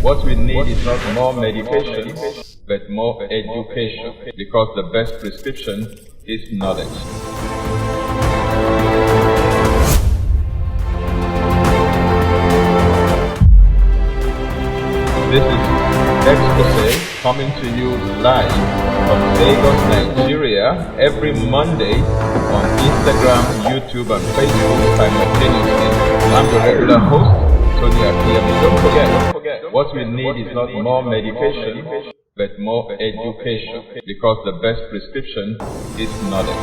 What we need is not more medication, but more education, because the best prescription is knowledge. This is Exposé coming to you live from Lagos, Nigeria, every Monday on Instagram, YouTube, and Facebook simultaneously. I'm the regular host, Tony Akinyemi. Don't forget, what we need is not more medication, but more education, because the best prescription is knowledge.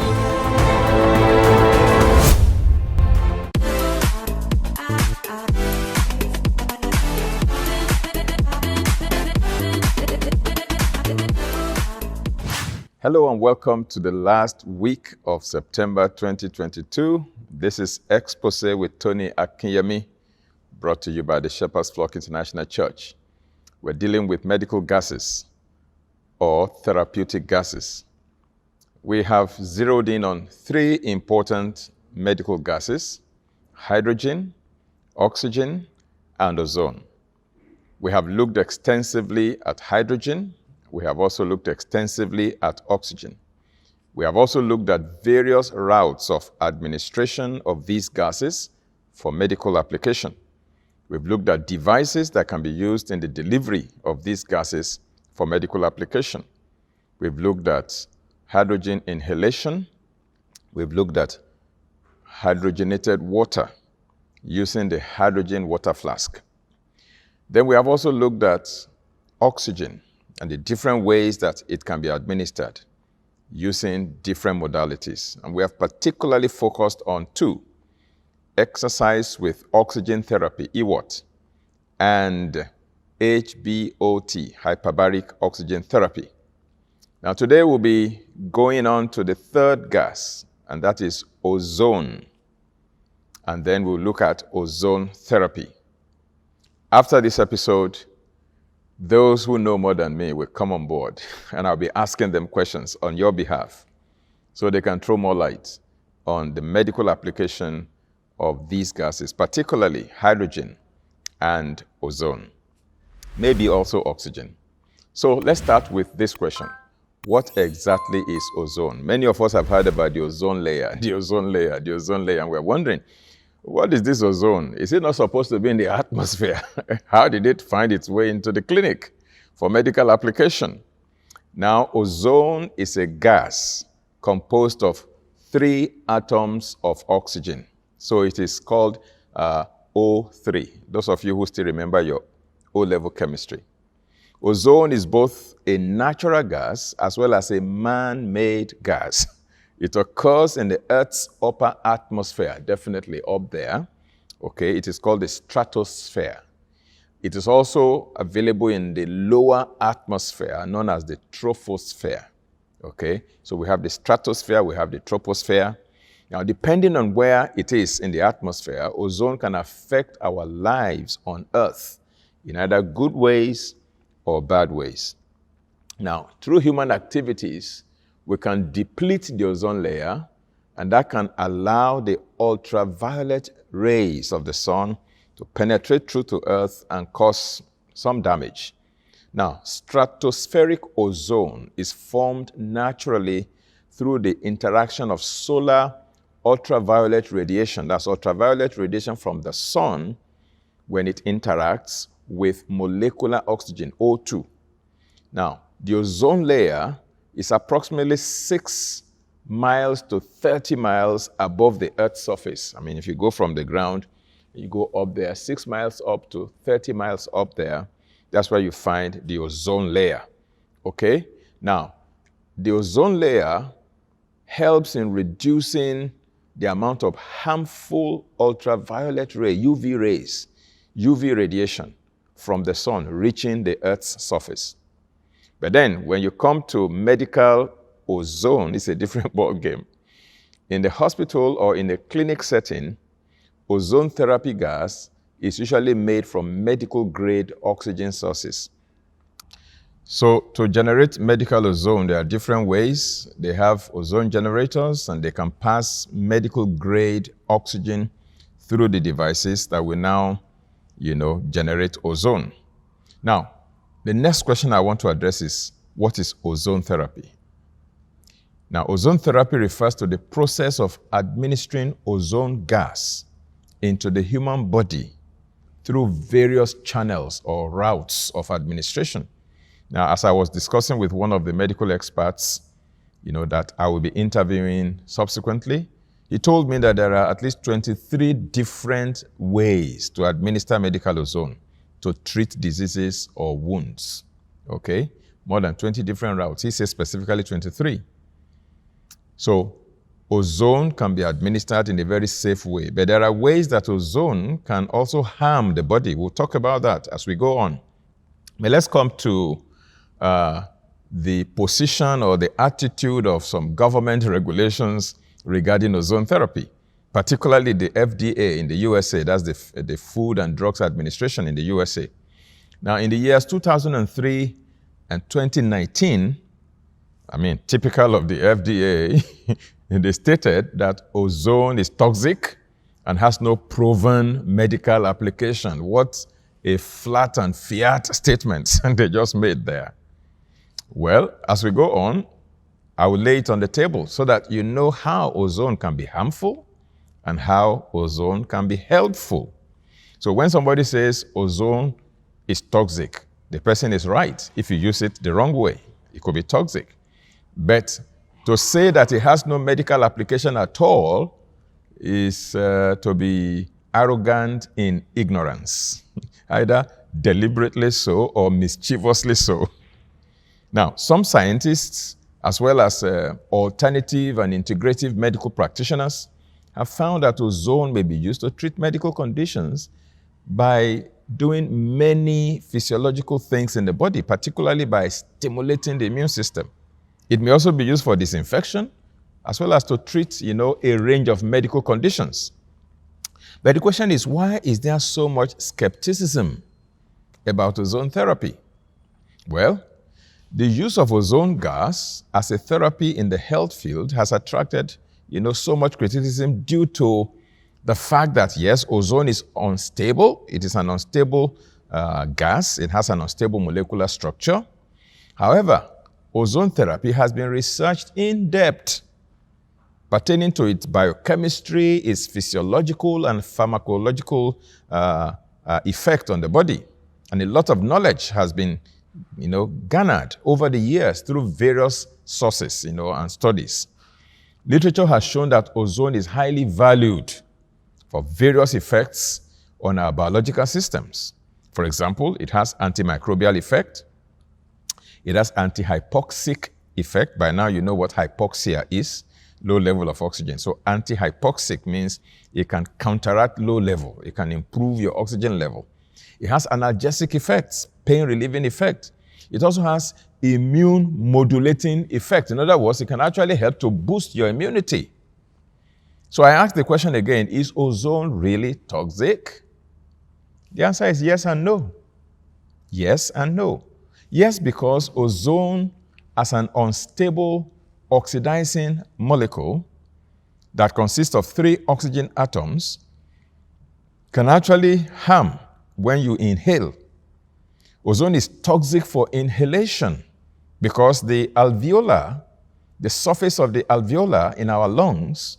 Hello and welcome to the last week of September 2022. This is Exposé with Tony Akinyemi, brought to you by the Shepherd's Flock International Church. We're dealing with medical gases or therapeutic gases. We have zeroed in on three important medical gases: hydrogen, oxygen, and ozone. We have looked extensively at hydrogen. We have also looked extensively at oxygen. We have also looked at various routes of administration of these gases for medical application. We've looked at devices that can be used in the delivery of these gases for medical application. We've looked at hydrogen inhalation. We've looked at hydrogenated water using the hydrogen water flask. Then we have also looked at oxygen and the different ways that it can be administered using different modalities. And we have particularly focused on two: exercise with oxygen therapy, EWOT, and HBOT, hyperbaric oxygen therapy. Now today we'll be going on to the third gas, and that is ozone. And then we'll look at ozone therapy. After this episode, those who know more than me will come on board, and I'll be asking them questions on your behalf so they can throw more light on the medical application of these gases, particularly hydrogen and ozone, maybe also oxygen. So let's start with this question. What exactly is ozone? Many of us have heard about the ozone layer, and we're wondering, what is this ozone? Is it not supposed to be in the atmosphere? How did it find its way into the clinic for medical application? Now, ozone is a gas composed of 3 atoms of oxygen. So it is called O3. Those of you who still remember your O-level chemistry. Ozone is both a natural gas as well as a man-made gas. It occurs in the Earth's upper atmosphere, definitely up there. Okay, it is called the stratosphere. It is also available in the lower atmosphere, known as the troposphere. Okay, so we have the stratosphere, we have the troposphere. Now, depending on where it is in the atmosphere, ozone can affect our lives on Earth in either good ways or bad ways. Now, through human activities, we can deplete the ozone layer, and that can allow the ultraviolet rays of the sun to penetrate through to Earth and cause some damage. Now, stratospheric ozone is formed naturally through the interaction of solar ultraviolet radiation. That's ultraviolet radiation from the sun when it interacts with molecular oxygen, O2. Now, the ozone layer is approximately 6 miles to 30 miles above the Earth's surface. I mean, if you go from the ground, you go up there, 6 miles up to 30 miles up there, that's where you find the ozone layer. Okay? Now, the ozone layer helps in reducing the amount of harmful ultraviolet ray, UV rays, UV radiation from the sun reaching the Earth's surface. But then, when you come to medical ozone, it's a different ballgame. In the hospital or in the clinic setting, ozone therapy gas is usually made from medical-grade oxygen sources. So to generate medical ozone, there are different ways. They have ozone generators, and they can pass medical-grade oxygen through the devices that will now, generate ozone. Now, the next question I want to address is, what is ozone therapy? Now, ozone therapy refers to the process of administering ozone gas into the human body through various channels or routes of administration. Now, as I was discussing with one of the medical experts, that I will be interviewing subsequently, he told me that there are at least 23 different ways to administer medical ozone to treat diseases or wounds. Okay? More than 20 different routes. He says specifically 23. So, ozone can be administered in a very safe way, but there are ways that ozone can also harm the body. We'll talk about that as we go on. But let's come to the position or the attitude of some government regulations regarding ozone therapy, particularly the FDA in the USA, that's the Food and Drugs Administration in the USA. Now, in the years 2003 and 2019, typical of the FDA, they stated that ozone is toxic and has no proven medical application. What a flat and fiat statement they just made there. Well, as we go on, I will lay it on the table so that you know how ozone can be harmful and how ozone can be helpful. So when somebody says ozone is toxic, the person is right. If you use it the wrong way, it could be toxic. But to say that it has no medical application at all is to be arrogant in ignorance, either deliberately so or mischievously so. Now, some scientists, as well as alternative and integrative medical practitioners, have found that ozone may be used to treat medical conditions by doing many physiological things in the body, particularly by stimulating the immune system. It may also be used for disinfection, as well as to treat, a range of medical conditions. But the question is, why is there so much skepticism about ozone therapy? Well, the use of ozone gas as a therapy in the health field has attracted, so much criticism due to the fact that, yes, ozone is unstable. It is an unstable gas. It has an unstable molecular structure. However, ozone therapy has been researched in depth pertaining to its biochemistry, its physiological and pharmacological effect on the body. And a lot of knowledge has been garnered over the years through various sources, and studies. Literature has shown that ozone is highly valued for various effects on our biological systems. For example, it has antimicrobial effect. It has anti-hypoxic effect. By now, you know what hypoxia is, low level of oxygen. So anti-hypoxic means it can counteract low level. It can improve your oxygen level. It has analgesic effects, pain-relieving effect. It also has immune modulating effect. In other words, it can actually help to boost your immunity. So I ask the question again, is ozone really toxic? The answer is yes and no. Yes and no. Yes, because ozone as an unstable oxidizing molecule that consists of 3 oxygen atoms can actually harm when you inhale. Ozone is toxic for inhalation because the alveolar, the surface of the alveolar in our lungs,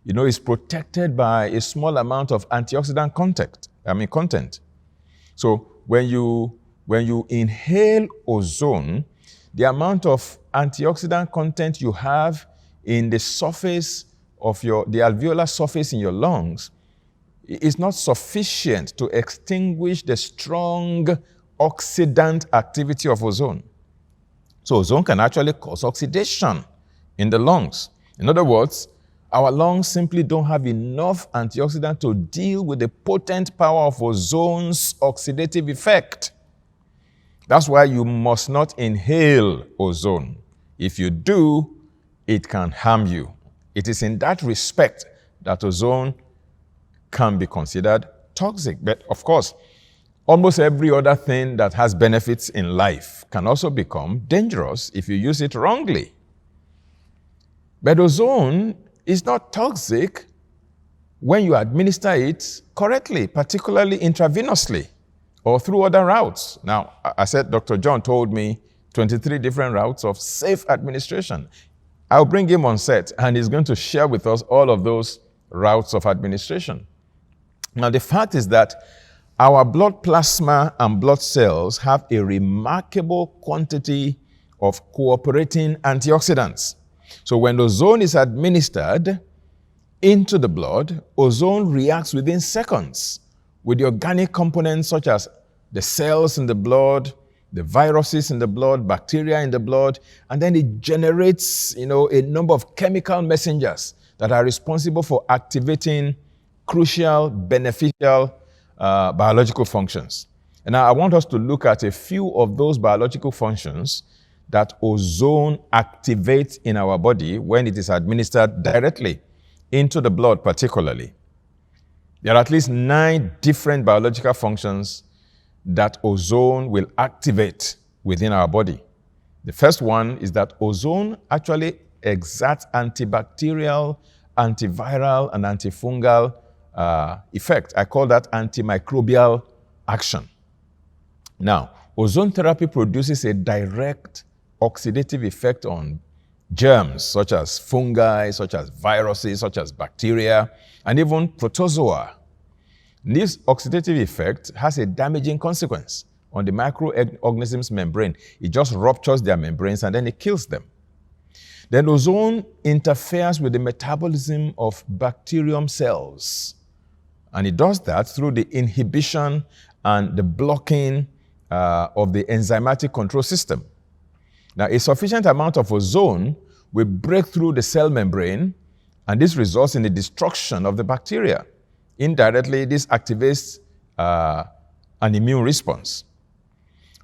is protected by a small amount of antioxidant content. So when you inhale ozone, the amount of antioxidant content you have in the surface of the alveolar surface in your lungs is not sufficient to extinguish the strong oxidant activity of ozone. So ozone can actually cause oxidation in the lungs. In other words, our lungs simply don't have enough antioxidant to deal with the potent power of ozone's oxidative effect. That's why you must not inhale ozone. If you do, it can harm you. It is in that respect that ozone can be considered toxic. But of course, almost every other thing that has benefits in life can also become dangerous if you use it wrongly. But ozone is not toxic when you administer it correctly, particularly intravenously. or through other routes. Now, I said Dr. John told me 23 different routes of safe administration. I'll bring him on set, and he's going to share with us all of those routes of administration. Now, the fact is that our blood plasma and blood cells have a remarkable quantity of cooperating antioxidants. So when ozone is administered into the blood, ozone reacts within seconds with the organic components such as the cells in the blood, the viruses in the blood, bacteria in the blood, and then it generates, a number of chemical messengers that are responsible for activating crucial, beneficial biological functions. And now I want us to look at a few of those biological functions that ozone activates in our body when it is administered directly into the blood particularly. There are at least 9 different biological functions that ozone will activate within our body. The first one is that ozone actually exerts antibacterial, antiviral, and antifungal effect. I call that antimicrobial action. Now, ozone therapy produces a direct oxidative effect on germs such as fungi, such as viruses, such as bacteria, and even protozoa. This oxidative effect has a damaging consequence on the microorganism's membrane. It just ruptures their membranes and then it kills them. Then ozone interferes with the metabolism of bacterium cells. And it does that through the inhibition and the blocking of the enzymatic control system. Now, a sufficient amount of ozone will break through the cell membrane, and this results in the destruction of the bacteria. Indirectly, this activates an immune response.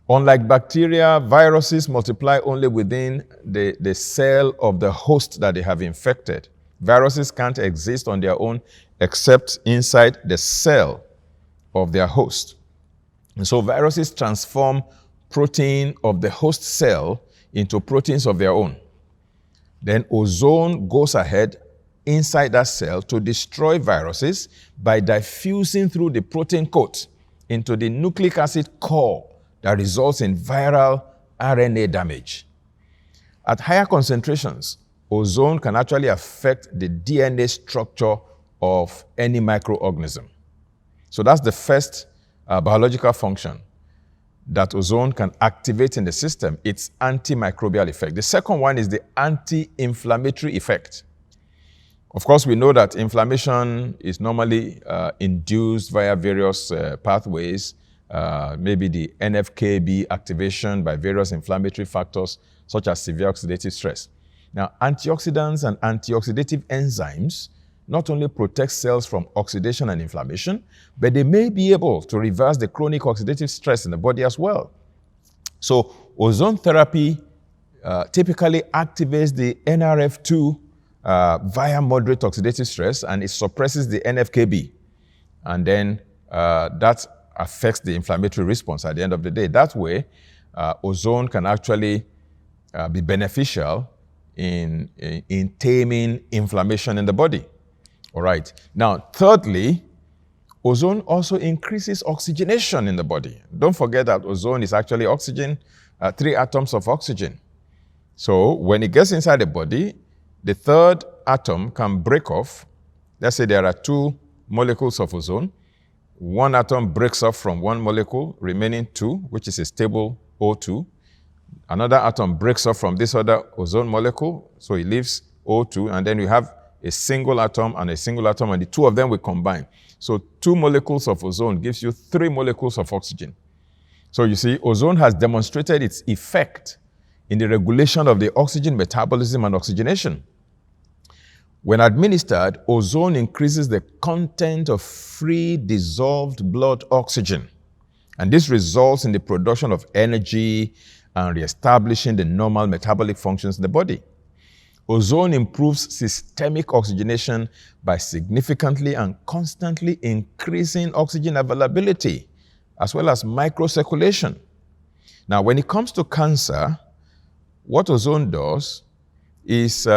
Unlike bacteria, viruses multiply only within the cell of the host that they have infected. Viruses can't exist on their own except inside the cell of their host. And so viruses transform protein of the host cell into proteins of their own. Then ozone goes ahead inside that cell to destroy viruses by diffusing through the protein coat into the nucleic acid core that results in viral RNA damage. At higher concentrations, ozone can actually affect the DNA structure of any microorganism. So that's the first biological function that ozone can activate in the system, its antimicrobial effect. The second one is the anti-inflammatory effect. Of course, we know that inflammation is normally induced via various pathways, maybe the NF-κB activation by various inflammatory factors such as severe oxidative stress. Now, antioxidants and antioxidative enzymes not only protect cells from oxidation and inflammation, but they may be able to reverse the chronic oxidative stress in the body as well. So ozone therapy typically activates the NRF2 via moderate oxidative stress, and it suppresses the NF-κB. And then that affects the inflammatory response at the end of the day. That way, ozone can actually be beneficial in taming inflammation in the body. All right. Now, thirdly, ozone also increases oxygenation in the body. Don't forget that ozone is actually oxygen, 3 atoms of oxygen. So when it gets inside the body, the third atom can break off. Let's say there are 2 molecules of ozone. One atom breaks off from one molecule, remaining 2, which is a stable O2. Another atom breaks off from this other ozone molecule, so it leaves O2, and then we have a single atom and a single atom, and the 2 of them will combine. So 2 molecules of ozone gives you 3 molecules of oxygen. So you see, ozone has demonstrated its effect in the regulation of the oxygen metabolism and oxygenation. When administered, ozone increases the content of free dissolved blood oxygen. And this results in the production of energy and reestablishing the normal metabolic functions in the body. Ozone improves systemic oxygenation by significantly and constantly increasing oxygen availability, as well as microcirculation. Now, when it comes to cancer, what ozone does is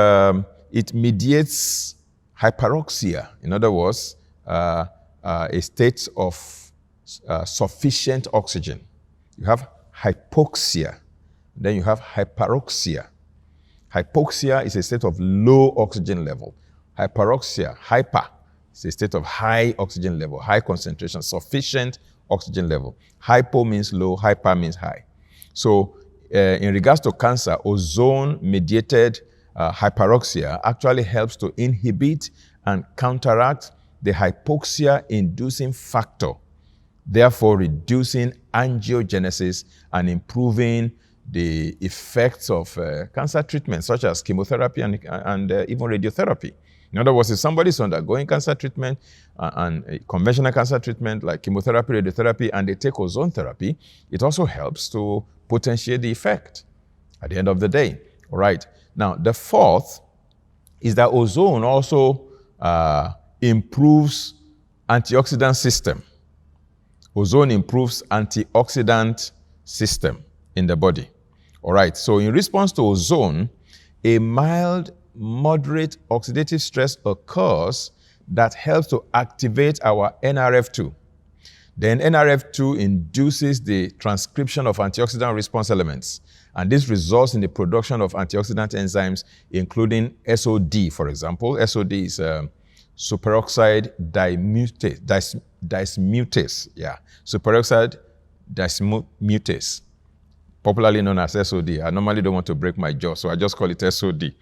it mediates hyperoxia. In other words, a state of sufficient oxygen. You have hypoxia. Then you have hyperoxia. Hypoxia is a state of low oxygen level. Hyperoxia, hyper, is a state of high oxygen level, high concentration, sufficient oxygen level. Hypo means low, hyper means high. So in regards to cancer, ozone-mediated hyperoxia actually helps to inhibit and counteract the hypoxia-inducing factor, therefore reducing angiogenesis and improving the effects of cancer treatment, such as chemotherapy and even radiotherapy. In other words, if somebody is undergoing cancer treatment and conventional cancer treatment like chemotherapy, radiotherapy, and they take ozone therapy, it also helps to potentiate the effect at the end of the day. All right. Now, the fourth is that ozone also improves antioxidant system. Ozone improves antioxidant system in the body. All right, so in response to ozone, a mild, moderate oxidative stress occurs that helps to activate our NRF2. Then NRF2 induces the transcription of antioxidant response elements, and this results in the production of antioxidant enzymes, including SOD, for example. SOD is superoxide dismutase. Superoxide dismutase, popularly known as SOD. I normally don't want to break my jaw, so I just call it SOD.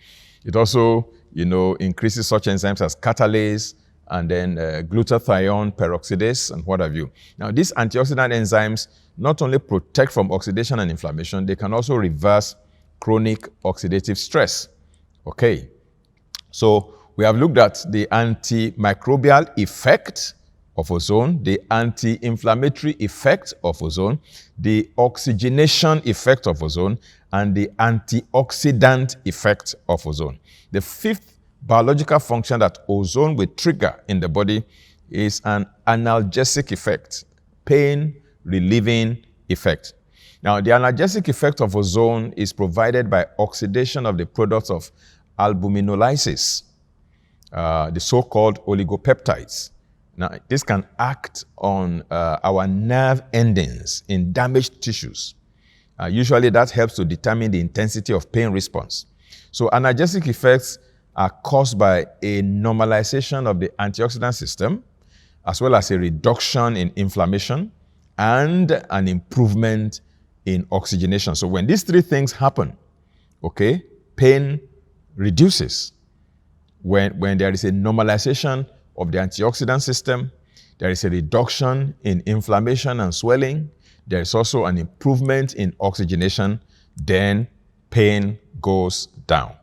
It also, increases such enzymes as catalase and then glutathione peroxidase and what have you. Now, these antioxidant enzymes not only protect from oxidation and inflammation, they can also reverse chronic oxidative stress. Okay, so we have looked at the antimicrobial effect of ozone, the anti-inflammatory effect of ozone, the oxygenation effect of ozone, and the antioxidant effect of ozone. The fifth biological function that ozone will trigger in the body is an analgesic effect, pain relieving effect. Now, the analgesic effect of ozone is provided by oxidation of the products of albuminolysis, the so-called oligopeptides. Now, this can act on our nerve endings in damaged tissues. Usually, that helps to determine the intensity of pain response. So, analgesic effects are caused by a normalization of the antioxidant system, as well as a reduction in inflammation and an improvement in oxygenation. So, when these three things happen, okay, pain reduces. When there is a normalization of the antioxidant system, there is a reduction in inflammation and swelling, there is also an improvement in oxygenation, then pain goes down.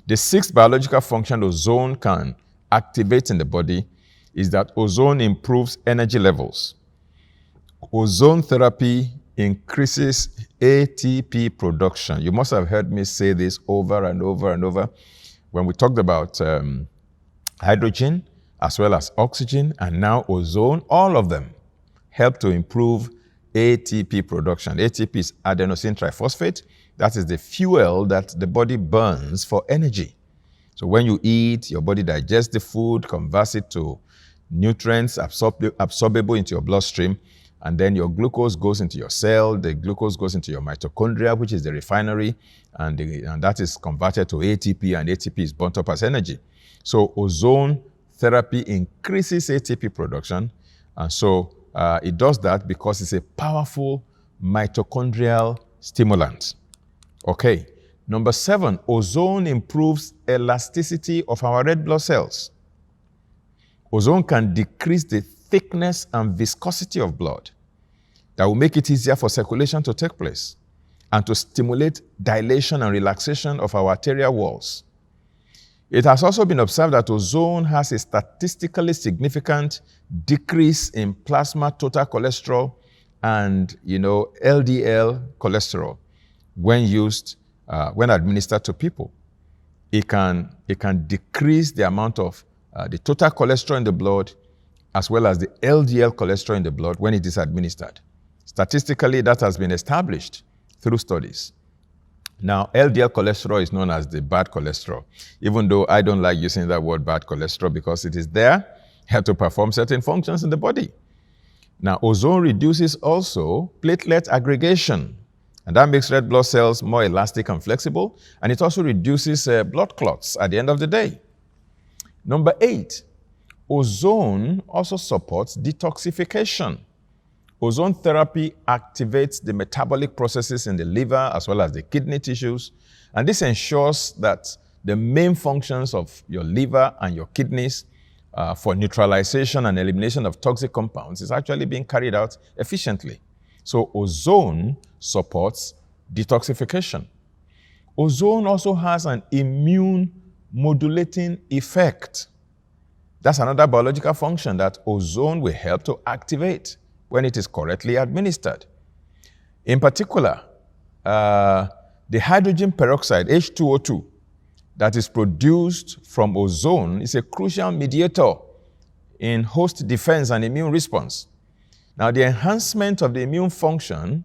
The sixth biological function ozone can activate in the body is that ozone improves energy levels. Ozone therapy increases ATP production. You must have heard me say this over and over and over when we talked about hydrogen, as well as oxygen, and now ozone. All of them help to improve ATP production. ATP is adenosine triphosphate. That is the fuel that the body burns for energy. So when you eat, your body digests the food, converts it to nutrients absorbable into your bloodstream, and then your glucose goes into your cell, the glucose goes into your mitochondria, which is the refinery, and that is converted to ATP, and ATP is burnt up as energy. So ozone therapy increases ATP production, and so it does that because it's a powerful mitochondrial stimulant. Okay, number 7, ozone improves elasticity of our red blood cells. Ozone can decrease the thickness and viscosity of blood. That will make it easier for circulation to take place and to stimulate dilation and relaxation of our arterial walls. It has also been observed that ozone has a statistically significant decrease in plasma total cholesterol and, LDL cholesterol when used, when administered to people. It can decrease the amount of the total cholesterol in the blood as well as the LDL cholesterol in the blood when it is administered. Statistically, that has been established through studies. Now, LDL cholesterol is known as the bad cholesterol, even though I don't like using that word bad cholesterol because it is there to perform certain functions in the body. Now, ozone reduces also platelet aggregation, and that makes red blood cells more elastic and flexible, and it also reduces blood clots at the end of the day. Number 8, ozone also supports detoxification. Ozone therapy activates the metabolic processes in the liver as well as the kidney tissues, and this ensures that the main functions of your liver and your kidneys for neutralization and elimination of toxic compounds is actually being carried out efficiently. So ozone supports detoxification. Ozone also has an immune modulating effect. That's another biological function that ozone will help to activate when it is correctly administered. In particular, the hydrogen peroxide, H2O2, that is produced from ozone is a crucial mediator in host defense and immune response. Now, the enhancement of the immune function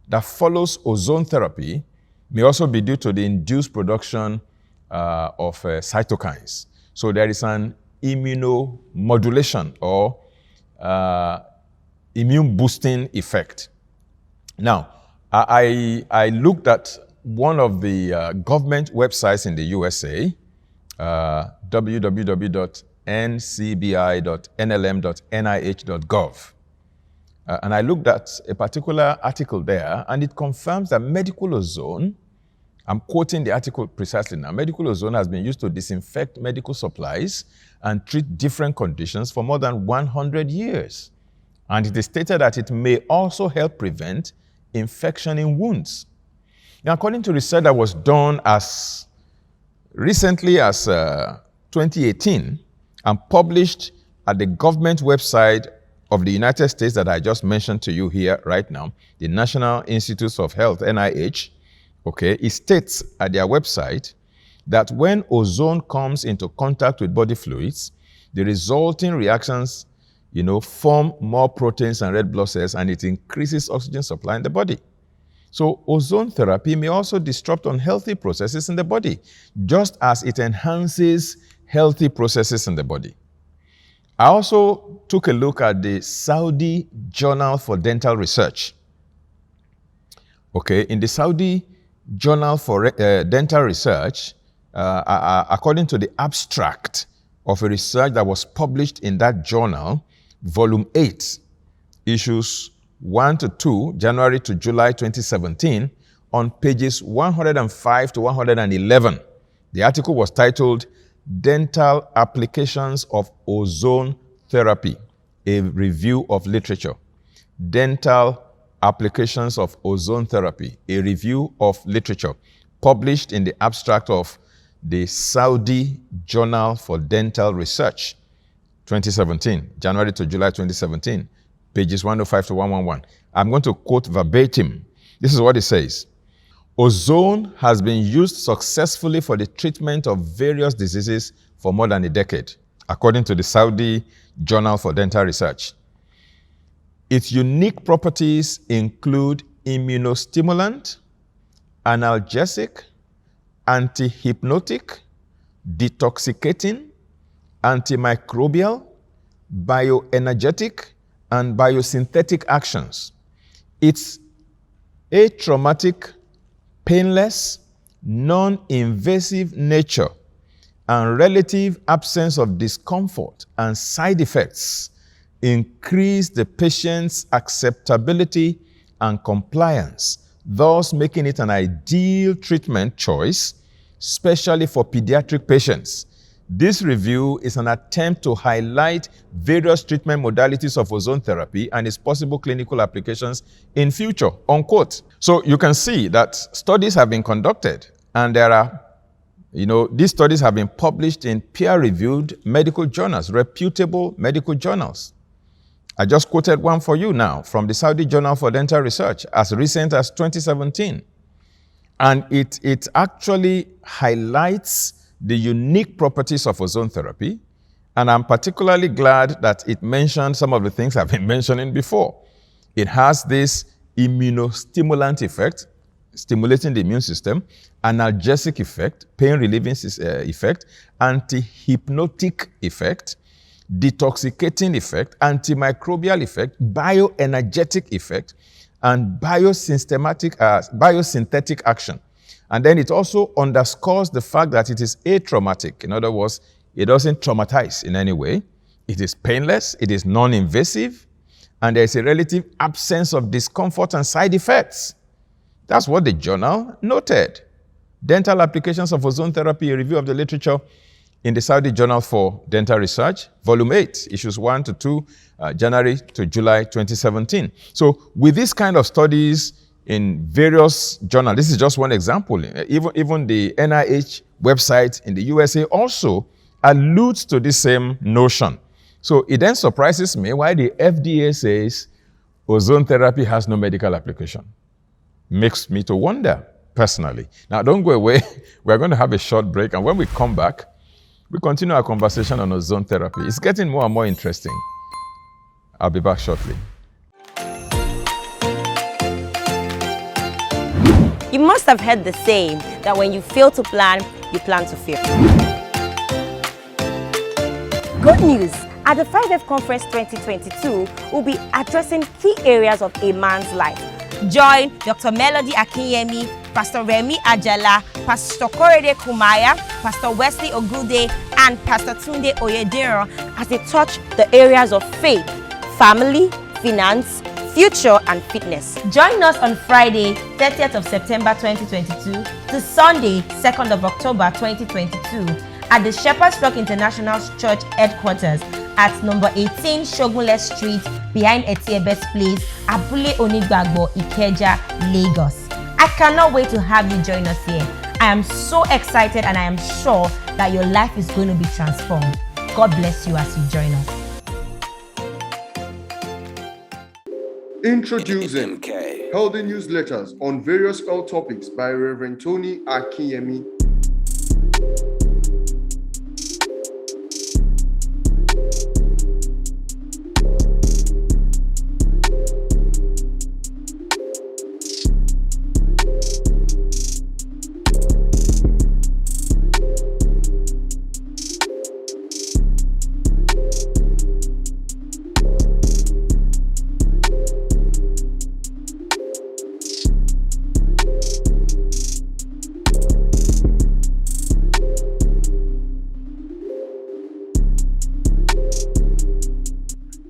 that follows ozone therapy may also be due to the induced production of cytokines. So there is an immunomodulation or immune boosting effect. Now, I looked at one of the government websites in the USA, www.ncbi.nlm.nih.gov. And I looked at a particular article there, and it confirms that medical ozone, I'm quoting the article precisely now, medical ozone has been used to disinfect medical supplies and treat different conditions for more than 100 years. And it is stated that it may also help prevent infection in wounds. Now, according to research that was done as recently as 2018 and published at the government website of the United States that I just mentioned to you here right now, the National Institutes of Health, NIH, okay, it states at their website that when ozone comes into contact with body fluids, the resulting reactions, form more proteins and red blood cells, and it increases oxygen supply in the body. So ozone therapy may also disrupt unhealthy processes in the body, just as it enhances healthy processes in the body. I also took a look at the Saudi Journal for Dental Research. Okay, in the Saudi Journal for Dental Research, according to the abstract of a research that was published in that journal, Volume 8, issues 1 to 2, January to July 2017, on pages 105 to 111. The article was titled, Dental Applications of Ozone Therapy, a Review of Literature. Dental Applications of Ozone Therapy, a Review of Literature, published in the abstract of the Saudi Journal for Dental Research, 2017, January to July 2017, pages 105 to 111. I'm going to quote verbatim. This is what it says. Ozone has been used successfully for the treatment of various diseases for more than a decade, according to the Saudi Journal for Dental Research. Its unique properties include immunostimulant, analgesic, antihypnotic, detoxicating, antimicrobial, bioenergetic, and biosynthetic actions. Its atraumatic, painless, non-invasive nature and relative absence of discomfort and side effects increase the patient's acceptability and compliance, thus making it an ideal treatment choice, especially for pediatric patients. This review is an attempt to highlight various treatment modalities of ozone therapy and its possible clinical applications in future, unquote. So you can see that studies have been conducted, and there are, these studies have been published in peer-reviewed medical journals, reputable medical journals. I just quoted one for you now from the Saudi Journal for Dental Research as recent as 2017. And it actually highlights the unique properties of ozone therapy, and I'm particularly glad that it mentioned some of the things I've been mentioning before. It has this immunostimulant effect, stimulating the immune system, analgesic effect, pain-relieving effect, anti-hypnotic effect, detoxificating effect, antimicrobial effect, bioenergetic effect, and biosynthetic action. And then it also underscores the fact that it is atraumatic. In other words, it doesn't traumatize in any way. It is painless, it is non-invasive, and there is a relative absence of discomfort and side effects. That's what the journal noted. Dental Applications of Ozone Therapy, a review of the literature in the Saudi Journal for Dental Research, Volume 8, Issues 1 to 2, January to July 2017. So with this kind of studies in various journals, this is just one example. Even the NIH website in the USA also alludes to the same notion. So it then surprises me why the FDA says ozone therapy has no medical application. Makes me to wonder, personally. Now, don't go away. We're going to have a short break, and when we come back, we continue our conversation on ozone therapy. It's getting more and more interesting. I'll be back shortly. You must have heard the saying that when you fail to plan, you plan to fail. Good news! At the 5F Conference 2022, we'll be addressing key areas of a man's life. Join Dr. Melody Akinyemi, Pastor Remi Ajala, Pastor Korede Kumaya, Pastor Wesley Ogude, and Pastor Tunde Oyedero as they touch the areas of faith, family, finance, future, and fitness. Join us on Friday, 30th of September 2022 to Sunday, 2nd of October 2022 at the Shepherd's Flock International Church headquarters at number 18 Shogunle Street behind Etiebes Place, Abule Onigbagbo, Ikeja, Lagos. I cannot wait to have you join us here. I am so excited and I am sure that your life is going to be transformed. God bless you as you join us. Introducing Healthy Newsletters on various health topics by Reverend Tony Akinyemi.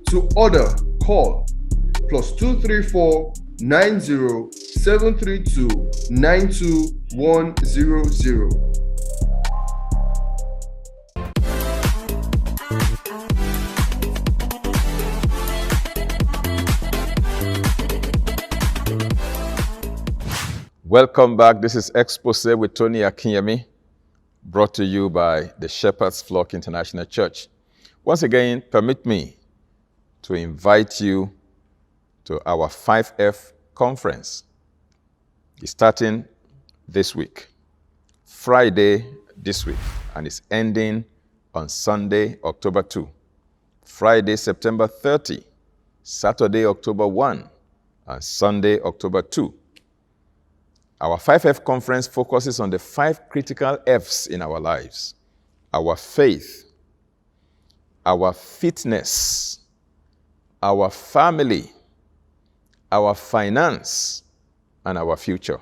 To order, call +234 90 732 92100. Welcome back. This is Exposé with Tony Akinyemi, brought to you by the Shepherd's Flock International Church. Once again, permit me to invite you to our 5F conference. It's starting this week, Friday this week, and it's ending on Sunday, October 2. Friday, September 30, Saturday, October 1, and Sunday, October 2. Our 5F conference focuses on the 5 critical F's in our lives: our faith, our fitness, our family, our finance, and our future.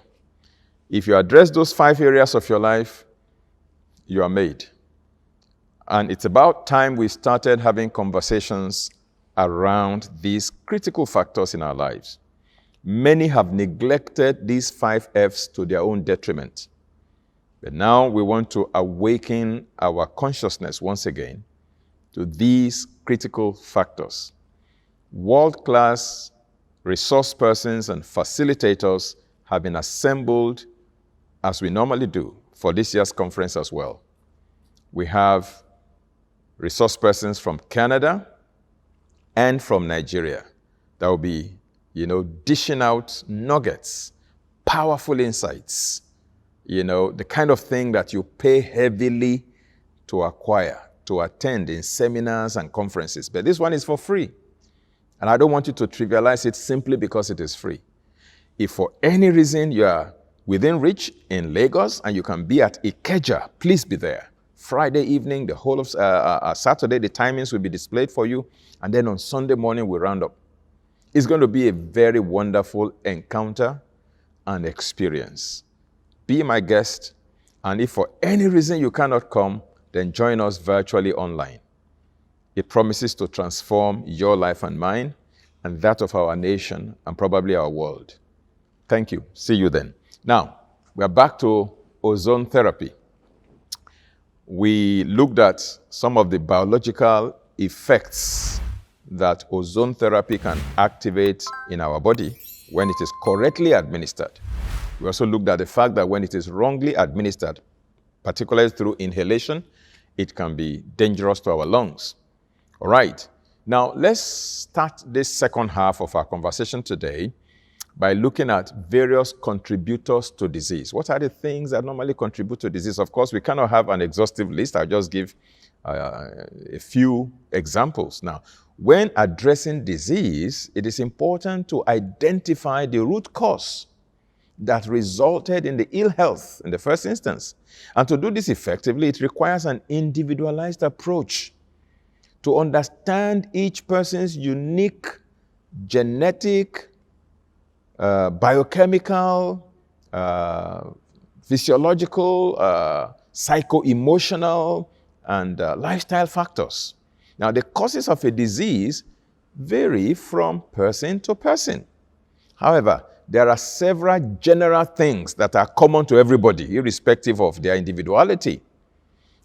If you address those 5 areas of your life, you are made. And it's about time we started having conversations around these critical factors in our lives. Many have neglected these 5 F's to their own detriment. But now we want to awaken our consciousness once again to these critical factors. World-class resource persons and facilitators have been assembled, as we normally do, for this year's conference as well. We have resource persons from Canada and from Nigeria that will be, dishing out nuggets, powerful insights, the kind of thing that you pay heavily to acquire, to attend in seminars and conferences. But this one is for free. And I don't want you to trivialize it simply because it is free. If for any reason you are within reach in Lagos and you can be at Ikeja, please be there Friday evening, the whole of Saturday, the timings will be displayed for you. And then on Sunday morning, we round up. It's going to be a very wonderful encounter and experience. Be my guest. And if for any reason you cannot come, then join us virtually online. It promises to transform your life and mine and that of our nation and probably our world. Thank you. See you then. Now, we are back to ozone therapy. We looked at some of the biological effects that ozone therapy can activate in our body when it is correctly administered. We also looked at the fact that when it is wrongly administered, particularly through inhalation, it can be dangerous to our lungs. All right. Now, let's start this second half of our conversation today by looking at various contributors to disease. What are the things that normally contribute to disease? Of course, we cannot have an exhaustive list. I'll just give a few examples. Now, when addressing disease, it is important to identify the root cause that resulted in the ill health in the first instance. And to do this effectively, it requires an individualized approach to understand each person's unique genetic, biochemical, physiological, psycho-emotional, and lifestyle factors. Now, the causes of a disease vary from person to person. However, there are several general things that are common to everybody, irrespective of their individuality.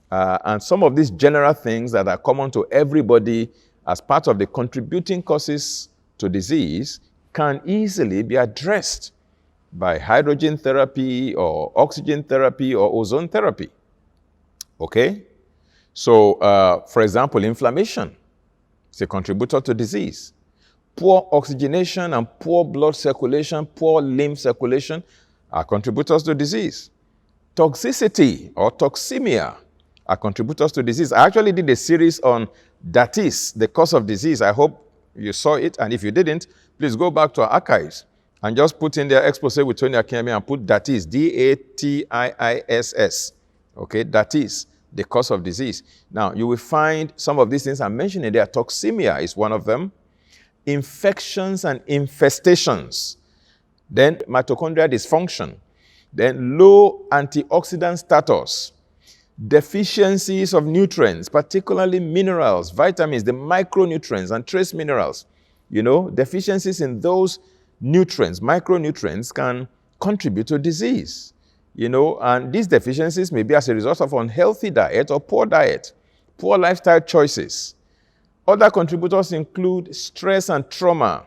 And some of these general things that are common to everybody as part of the contributing causes to disease can easily be addressed by hydrogen therapy or oxygen therapy or ozone therapy. Okay? So, for example, inflammation is a contributor to disease. Poor oxygenation and poor blood circulation, poor lymph circulation are contributors to disease. Toxicity or toxemia are contributors to disease. I actually did a series on that is the cause of disease. I hope you saw it, and if you didn't, please go back to our archives and just put in there Exposé with Tony Akinyemi and put that is, DATIISS. Okay, that is the cause of disease. Now, you will find some of these things I'm mentioning there. Toxemia is one of them. Infections and infestations. Then mitochondrial dysfunction. Then low antioxidant status. Deficiencies of nutrients, particularly minerals, vitamins, the micronutrients and trace minerals. You know, deficiencies in those nutrients, micronutrients, can contribute to disease. You know, and these deficiencies may be as a result of unhealthy diet or poor lifestyle choices. Other contributors include stress and trauma,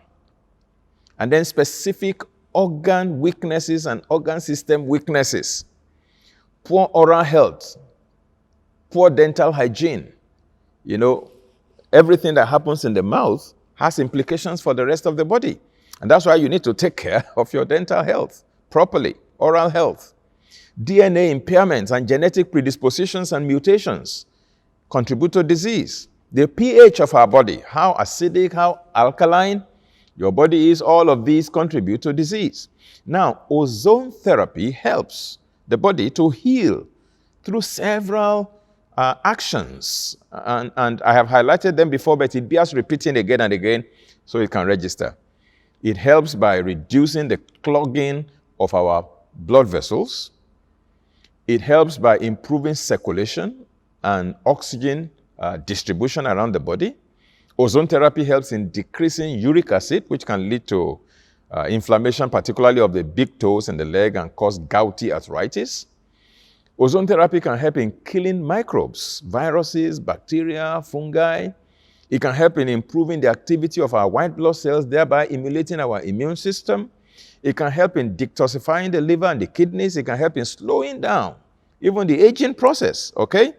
and then specific organ weaknesses and organ system weaknesses. Poor oral health, poor dental hygiene. You know, everything that happens in the mouth has implications for the rest of the body. And that's why you need to take care of your dental health properly, oral health. DNA impairments and genetic predispositions and mutations contribute to disease. The pH of our body, how acidic, how alkaline your body is, all of these contribute to disease. Now, ozone therapy helps the body to heal through several actions. And I have highlighted them before, but it bears repeating again and again so it can register. It helps by reducing the clogging of our blood vessels. It helps by improving circulation and oxygen distribution around the body. Ozone therapy helps in decreasing uric acid, which can lead to inflammation, particularly of the big toes and the leg, and cause gouty arthritis. Ozone therapy can help in killing microbes, viruses, bacteria, fungi. It can help in improving the activity of our white blood cells, thereby emulating our immune system. It can help in detoxifying the liver and the kidneys. It can help in slowing down even the aging process, okay?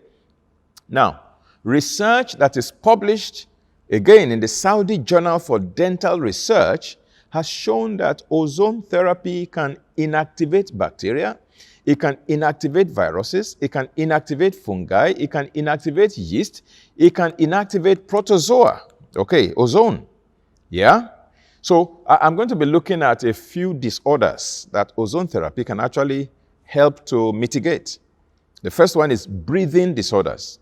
Now, research that is published, again, in the Saudi Journal for Dental Research has shown that ozone therapy can inactivate bacteria, it can inactivate viruses, it can inactivate fungi, it can inactivate yeast, it can inactivate protozoa. Okay, ozone. Yeah? So I'm going to be looking at a few disorders that ozone therapy can actually help to mitigate. The first one is breathing disorders.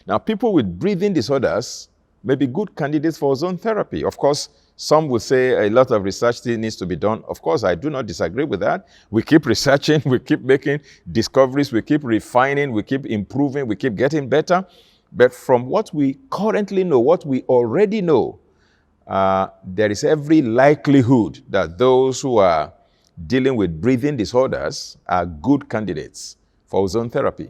Now, people with breathing disorders may be good candidates for ozone therapy. Of course, some will say a lot of research still needs to be done. Of course, I do not disagree with that. We keep researching, we keep making discoveries, we keep refining, we keep improving, we keep getting better. But from what we currently know, what we already know, there is every likelihood that those who are dealing with breathing disorders are good candidates for ozone therapy.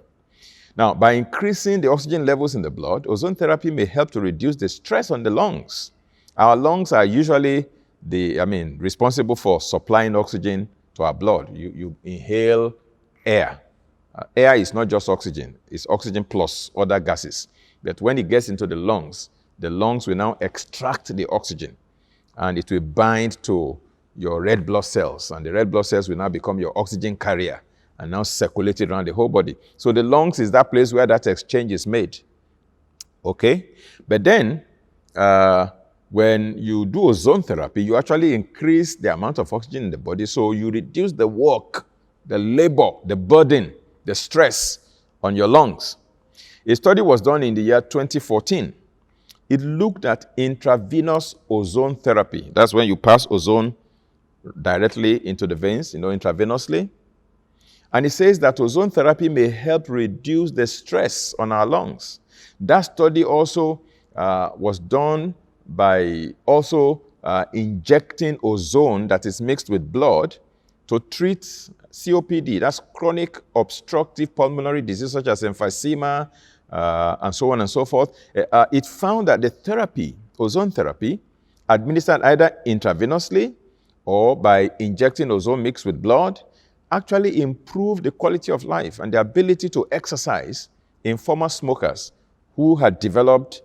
Now, by increasing the oxygen levels in the blood, ozone therapy may help to reduce the stress on the lungs. Our lungs are usually responsible for supplying oxygen to our blood. You inhale air. Air is not just oxygen, it's oxygen plus other gases. But when it gets into the lungs will now extract the oxygen and it will bind to your red blood cells, and the red blood cells will now become your oxygen carrier and now circulate it around the whole body. So the lungs is that place where that exchange is made. Okay? But then, when you do ozone therapy, you actually increase the amount of oxygen in the body, so you reduce the work, the labor, the burden, the stress on your lungs. A study was done in the year 2014. It looked at intravenous ozone therapy. That's when you pass ozone directly into the veins, intravenously. And it says that ozone therapy may help reduce the stress on our lungs. That study also was done by injecting ozone that is mixed with blood to treat COPD. That's chronic obstructive pulmonary disease such as emphysema and so on and so forth. It found that the therapy, ozone therapy, administered either intravenously or by injecting ozone mixed with blood, actually improved the quality of life and the ability to exercise in former smokers who had developed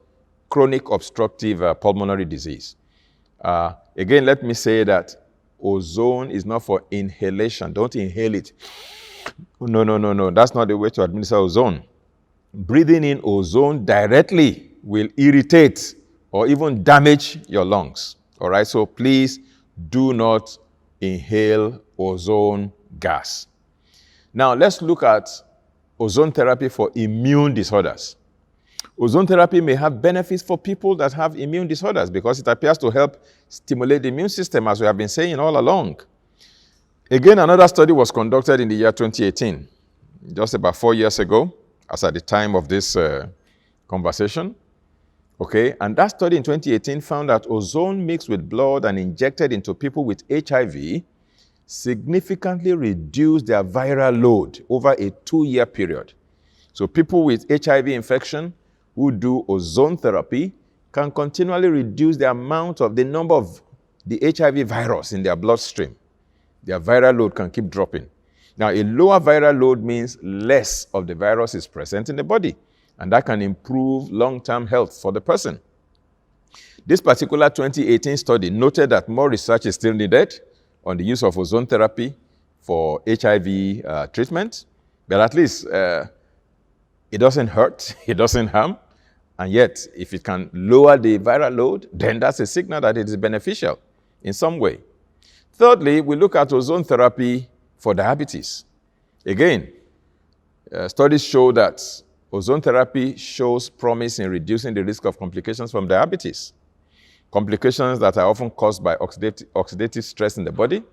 chronic obstructive pulmonary disease. Again, let me say that ozone is not for inhalation. Don't inhale it. No. That's not the way to administer ozone. Breathing in ozone directly will irritate or even damage your lungs. All right, so please do not inhale ozone gas. Now, let's look at ozone therapy for immune disorders. Ozone therapy may have benefits for people that have immune disorders because it appears to help stimulate the immune system, as we have been saying all along. Again, another study was conducted in the year 2018, just about 4 years ago, as at the time of this conversation. Okay, and that study in 2018 found that ozone mixed with blood and injected into people with HIV significantly reduced their viral load over a 2-year period. So people with HIV infection who do ozone therapy can continually reduce the number of the HIV virus in their bloodstream. Their viral load can keep dropping. Now, a lower viral load means less of the virus is present in the body, and that can improve long-term health for the person. This particular 2018 study noted that more research is still needed on the use of ozone therapy for HIV treatment, but at least it doesn't hurt, it doesn't harm, and yet if it can lower the viral load, then that's a signal that it is beneficial in some way. Thirdly, we look at ozone therapy for diabetes. Again, studies show that ozone therapy shows promise in reducing the risk of complications from diabetes. Complications that are often caused by oxidative stress in the body.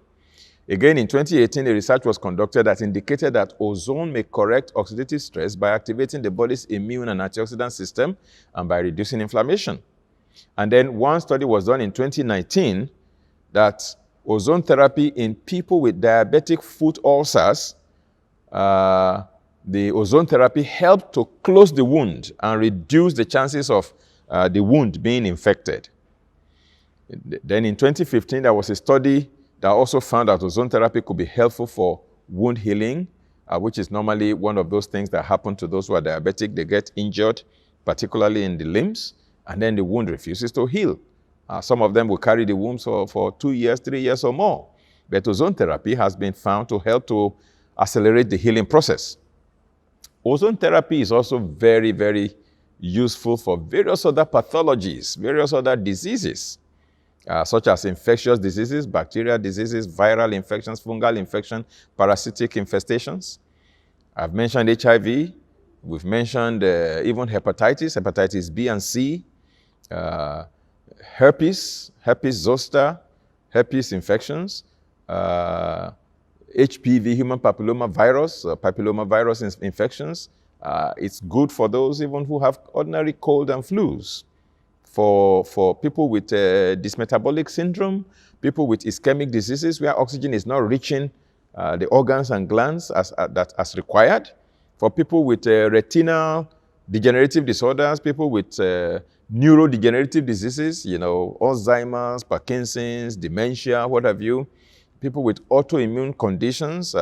Again, in 2018, a research was conducted that indicated that ozone may correct oxidative stress by activating the body's immune and antioxidant system and by reducing inflammation. And then one study was done in 2019 that ozone therapy in people with diabetic foot ulcers, the ozone therapy helped to close the wound and reduce the chances of the wound being infected. Then in 2015, there was a study that also found that ozone therapy could be helpful for wound healing, which is normally one of those things that happen to those who are diabetic. They get injured, particularly in the limbs, and then the wound refuses to heal. Some of them will carry the wounds for 2 years, 3 years or more. But ozone therapy has been found to help to accelerate the healing process. Ozone therapy is also very, very useful for various other pathologies, various other diseases, such as infectious diseases, bacterial diseases, viral infections, fungal infection, parasitic infestations. I've mentioned HIV. We've mentioned even hepatitis B and C, herpes zoster, herpes infections, HPV, human papillomavirus infections. It's good for those even who have ordinary cold and flus. For people with dysmetabolic syndrome, people with ischemic diseases where oxygen is not reaching the organs and glands as required. For people with retinal degenerative disorders, people with neurodegenerative diseases, Alzheimer's, Parkinson's, dementia, what have you. People with autoimmune conditions,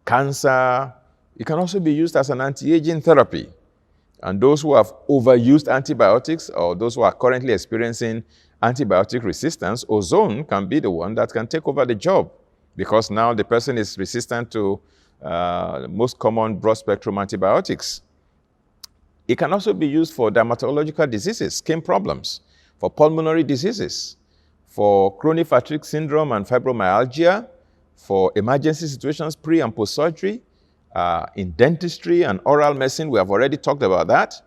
cancer. It can also be used as an anti-aging therapy. And those who have overused antibiotics or those who are currently experiencing antibiotic resistance, ozone can be the one that can take over the job, because now the person is resistant to the most common broad-spectrum antibiotics. It can also be used for dermatological diseases, skin problems, for pulmonary diseases, for chronic fatigue syndrome and fibromyalgia, for emergency situations pre- and post-surgery, in dentistry and oral medicine. We have already talked about that.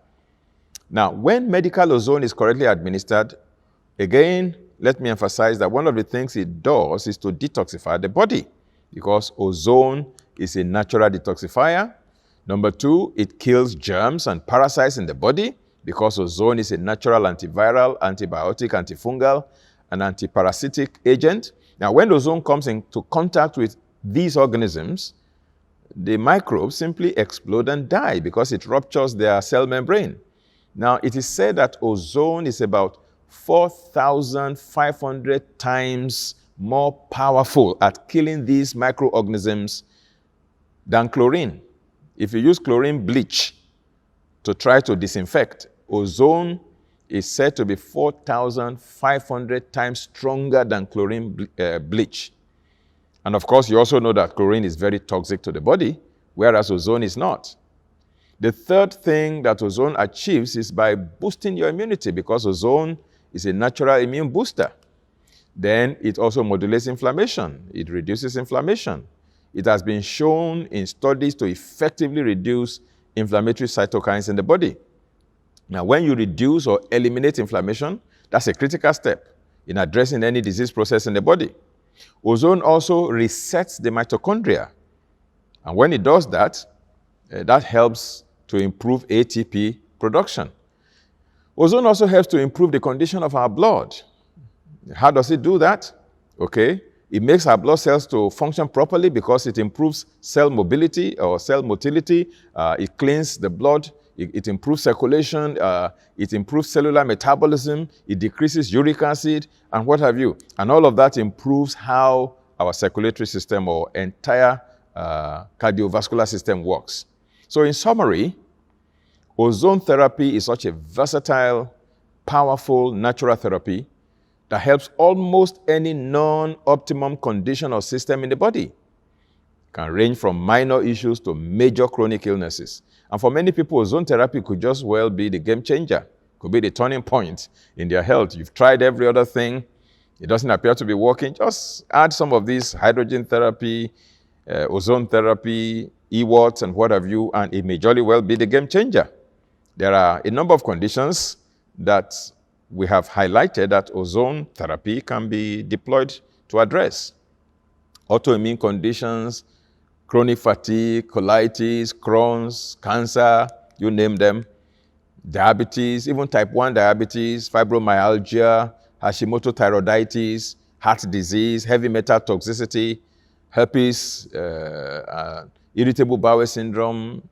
Now, when medical ozone is correctly administered, again, let me emphasize that one of the things it does is to detoxify the body, because ozone is a natural detoxifier. Number two, it kills germs and parasites in the body, because ozone is a natural antiviral, antibiotic, antifungal, and antiparasitic agent. Now, when ozone comes into contact with these organisms, the microbes simply explode and die because it ruptures their cell membrane. Now, it is said that ozone is about 4,500 times more powerful at killing these microorganisms than chlorine. If you use chlorine bleach to try to disinfect, ozone is said to be 4,500 times stronger than chlorine bleach. And of course, you also know that chlorine is very toxic to the body, whereas ozone is not. The third thing that ozone achieves is by boosting your immunity, because ozone is a natural immune booster. Then it also modulates inflammation. It reduces inflammation. It has been shown in studies to effectively reduce inflammatory cytokines in the body. Now, when you reduce or eliminate inflammation, that's a critical step in addressing any disease process in the body. Ozone also resets the mitochondria. And when it does that, that helps to improve ATP production. Ozone also helps to improve the condition of our blood. How does it do that? Okay, it makes our blood cells to function properly because it improves cell mobility or cell motility. It cleans the blood. It improves circulation, it improves cellular metabolism, it decreases uric acid, and what have you. And all of that improves how our circulatory system or entire cardiovascular system works. So in summary, ozone therapy is such a versatile, powerful, natural therapy that helps almost any non-optimum condition or system in the body. It can range from minor issues to major chronic illnesses. And for many people, ozone therapy could just well be the game changer, could be the turning point in their health. You've tried every other thing, it doesn't appear to be working. Just add some of these hydrogen therapy, ozone therapy, EWATs, and what have you, and it may jolly well be the game changer. There are a number of conditions that we have highlighted that ozone therapy can be deployed to address. Autoimmune conditions, chronic fatigue, colitis, Crohn's, cancer, you name them, diabetes, even type 1 diabetes, fibromyalgia, Hashimoto thyroiditis, heart disease, heavy metal toxicity, herpes, irritable bowel syndrome,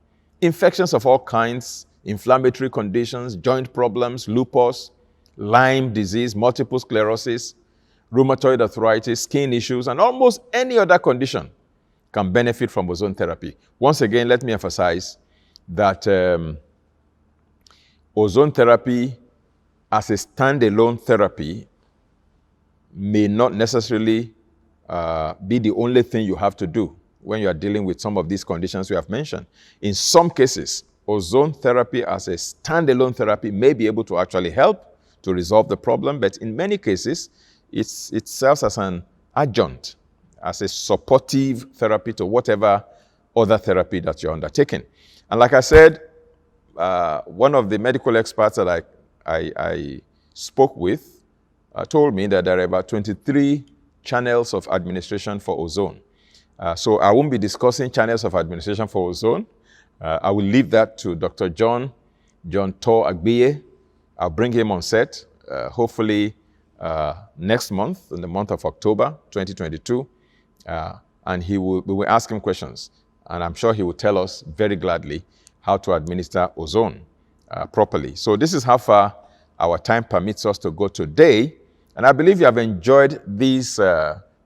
infections of all kinds, inflammatory conditions, joint problems, lupus, Lyme disease, multiple sclerosis, rheumatoid arthritis, skin issues, and almost any other condition can benefit from ozone therapy. Once again, let me emphasize that ozone therapy as a standalone therapy may not necessarily be the only thing you have to do when you are dealing with some of these conditions we have mentioned. In some cases, ozone therapy as a standalone therapy may be able to actually help to resolve the problem, but in many cases, it serves as an adjunct, as a supportive therapy to whatever other therapy that you're undertaking. And like I said, one of the medical experts that I spoke with told me that there are about 23 channels of administration for ozone. So I won't be discussing channels of administration for ozone. I will leave that to Dr. John Tor Agbiye. I'll bring him on set, hopefully next month, in the month of October 2022. And we will ask him questions. And I'm sure he will tell us very gladly how to administer ozone properly. So this is how far our time permits us to go today. And I believe you have enjoyed these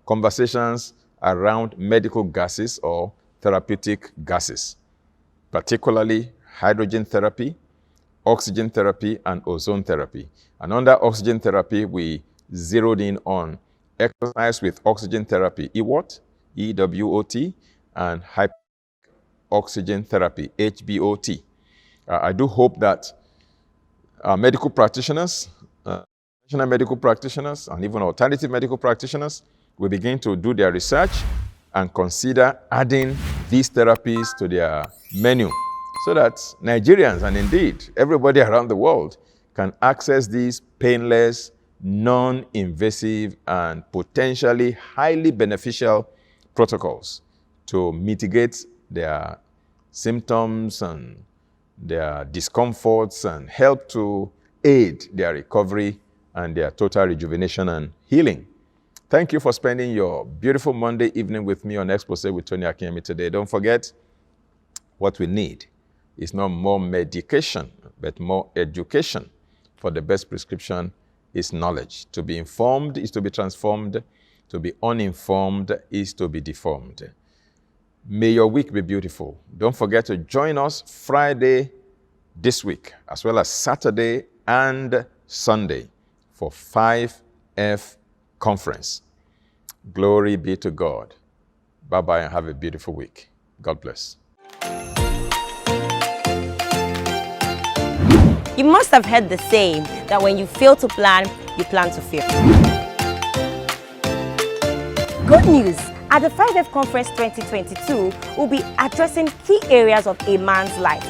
conversations around medical gases or therapeutic gases, particularly hydrogen therapy, oxygen therapy, and ozone therapy. And under oxygen therapy, we zeroed in on exercise with oxygen therapy, EWOT, EWOT, and oxygen therapy, HBOT. I do hope that medical practitioners, national medical practitioners, and even alternative medical practitioners will begin to do their research and consider adding these therapies to their menu so that Nigerians, and indeed everybody around the world, can access these painless, non-invasive, and potentially highly beneficial protocols to mitigate their symptoms and their discomforts and help to aid their recovery and their total rejuvenation and healing. Thank you for spending your beautiful Monday evening with me on Exposé with Tony Akinyemi today. Don't forget, what we need is not more medication, but more education. For the best prescription is knowledge. To be informed is to be transformed. To be uninformed is to be deformed. May your week be beautiful. Don't forget to join us Friday this week, as well as Saturday and Sunday for 5F Conference. Glory be to God. Bye-bye and have a beautiful week. God bless. You must have heard the saying that when you fail to plan, you plan to fail. Good news! At the 5F Conference 2022, we'll be addressing key areas of a man's life.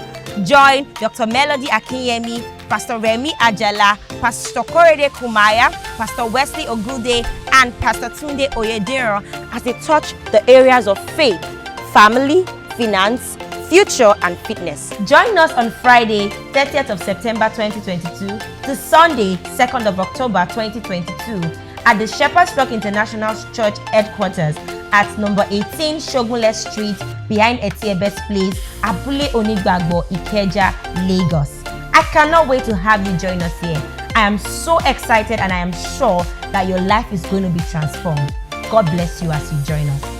Join Dr. Melody Akinyemi, Pastor Remi Ajala, Pastor Korede Kumaya, Pastor Wesley Ogude, and Pastor Tunde Oyedero as they touch the areas of faith, family, finance, future, and fitness. Join us on Friday, 30th of September 2022 to Sunday, 2nd of October 2022 at the Shepherd's Flock International Church headquarters at number 18 Shogunle Street behind Etiebes Place, Abule Onigbagbo, Ikeja, Lagos. I cannot wait to have you join us here. I am so excited and I am sure that your life is going to be transformed. God bless you as you join us.